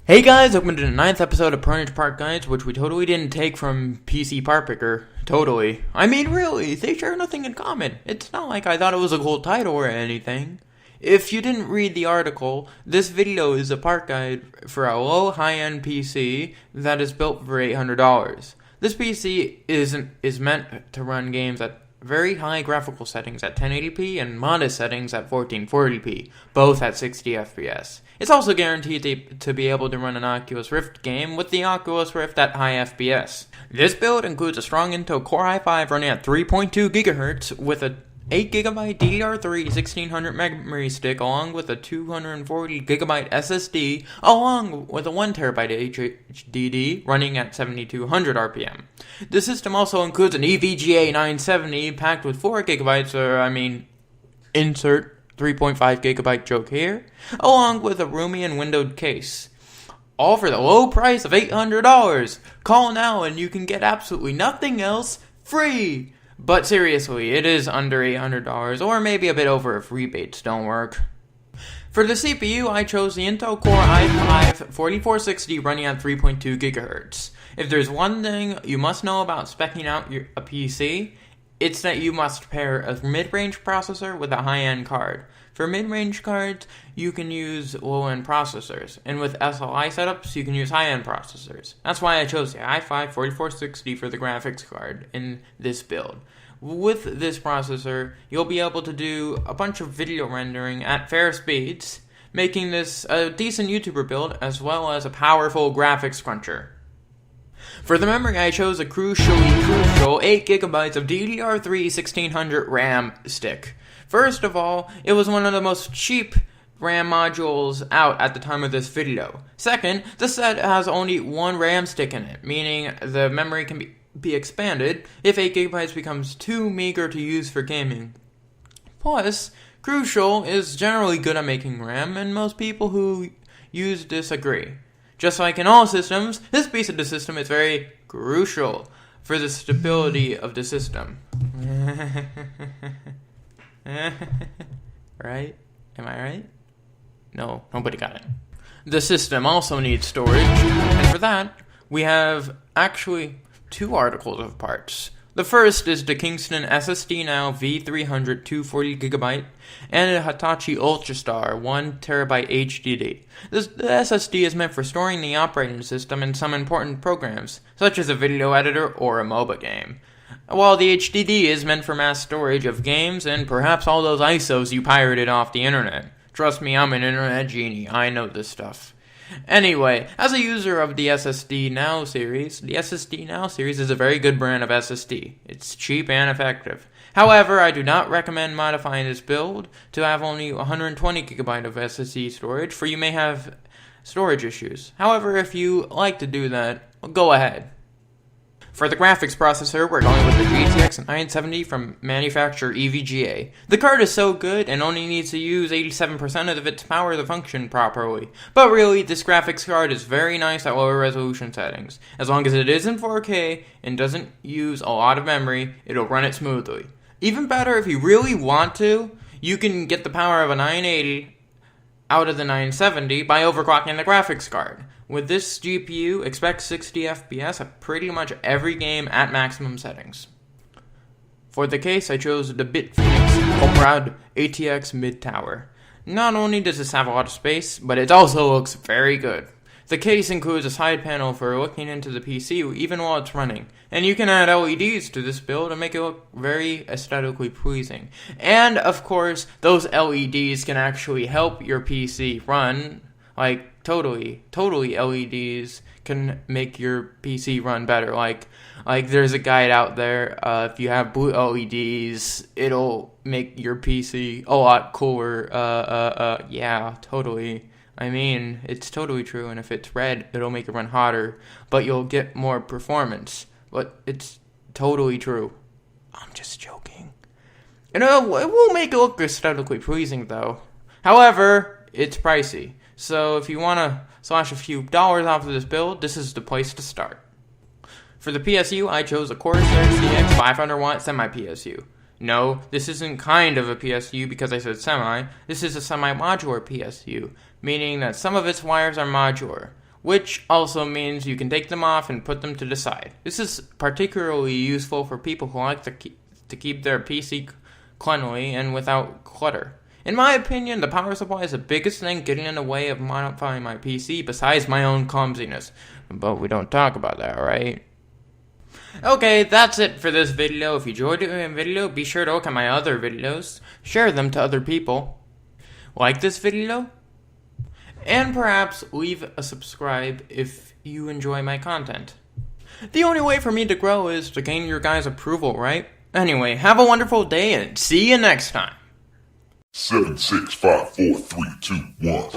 Hey guys, welcome to the 9th episode of Pronage Part Guides, which we totally didn't take from PC Part Picker. Totally. I mean, really, they share nothing in common. It's not like I thought it was a cool title or anything. If you didn't read the article, this video is a part guide for a low high-end PC that is built for $800. This PC is meant to run games at very high graphical settings at 1080p and modest settings at 1440p, both at 60 FPS. It's also guaranteed to be able to run an Oculus Rift game with the Oculus Rift at high FPS. This build includes a strong Intel Core i5 running at 3.2 GHz with a 8GB DDR3 1600 memory stick along with a 240GB SSD along with a 1TB HDD running at 7200 RPM. The system also includes an EVGA 970 packed with 4GB, insert 3.5GB joke here, along with a roomy and windowed case. All for the low price of $800. Call now and you can get absolutely nothing else free. But seriously, it is under $800, or maybe a bit over if rebates don't work. For the CPU, I chose the Intel Core i5 4460 running at 3.2 GHz. If there's one thing you must know about speccing out a PC, it's that you must pair a mid-range processor with a high-end card. For mid-range cards, you can use low-end processors, and with SLI setups, you can use high-end processors. That's why I chose the i5 4460 for the graphics card in this build. With this processor, you'll be able to do a bunch of video rendering at fair speeds, making this a decent YouTuber build as well as a powerful graphics cruncher. For the memory, I chose a crucial 8GB of DDR3 1600 RAM stick. First of all, it was one of the most cheap RAM modules out at the time of this video. Second, the set has only one RAM stick in it, meaning the memory can be expanded if 8GB becomes too meager to use for gaming. Plus, Crucial is generally good at making RAM, and most people who use this agree. Just like in all systems, this piece of the system is very crucial for the stability of the system. Right? Am I right? No, nobody got it. The system also needs storage, and for that, we have actually two articles of parts. The first is the Kingston SSD Now V300 240GB and a Hitachi Ultrastar 1TB HDD. The SSD is meant for storing the operating system and some important programs, such as a video editor or a MOBA game, while the HDD is meant for mass storage of games and perhaps all those ISOs you pirated off the internet. Trust me, I'm an internet genie, I know this stuff. Anyway, as a user of the SSD Now series, the SSD Now series is a very good brand of SSD. It's cheap and effective. However, I do not recommend modifying this build to have only 120GB of SSD storage, for you may have storage issues. However, if you like to do that, go ahead. For the graphics processor, we're going with the GTX 970 from manufacturer EVGA. The card is so good and only needs to use 87% of its power to function properly. But really, this graphics card is very nice at lower resolution settings. As long as it is in 4K and doesn't use a lot of memory, it'll run it smoothly. Even better, if you really want to, you can get the power of a 980 out of the 970 by overclocking the graphics card. With this GPU, expect 60 FPS at pretty much every game at maximum settings. For the case, I chose the BitPhoenix Comrade ATX Mid Tower. Not only does this have a lot of space, but it also looks very good. The case includes a side panel for looking into the PC even while it's running, and you can add LEDs to this build and make it look very aesthetically pleasing. And of course, those LEDs can actually help your PC run. Like, totally LEDs can make your PC run better. Like there's a guide out there, if you have blue LEDs, it'll make your PC a lot cooler. Yeah, totally. It's totally true, and if it's red, it'll make it run hotter, but you'll get more performance. But it's totally true. I'm just joking. And it will make it look aesthetically pleasing, though. However, it's pricey. So if you want to slash a few dollars off of this build, this is the place to start. For the PSU, I chose a Corsair CX 500W semi-PSU. No, this isn't kind of a PSU because I said semi. This is a semi-modular PSU, meaning that some of its wires are modular. which also means you can take them off and put them to the side. This is particularly useful for people who like to keep their PC cleanly and without clutter. In my opinion, the power supply is the biggest thing getting in the way of modifying my PC besides my own clumsiness. But we don't talk about that, right? Okay, that's it for this video. If you enjoyed the video, be sure to look at my other videos, share them to other people, like this video, and perhaps leave a subscribe if you enjoy my content. The only way for me to grow is to gain your guys' approval, right? Anyway, have a wonderful day and see you next time. 7, 6, 5, 4, 3, 2, 1.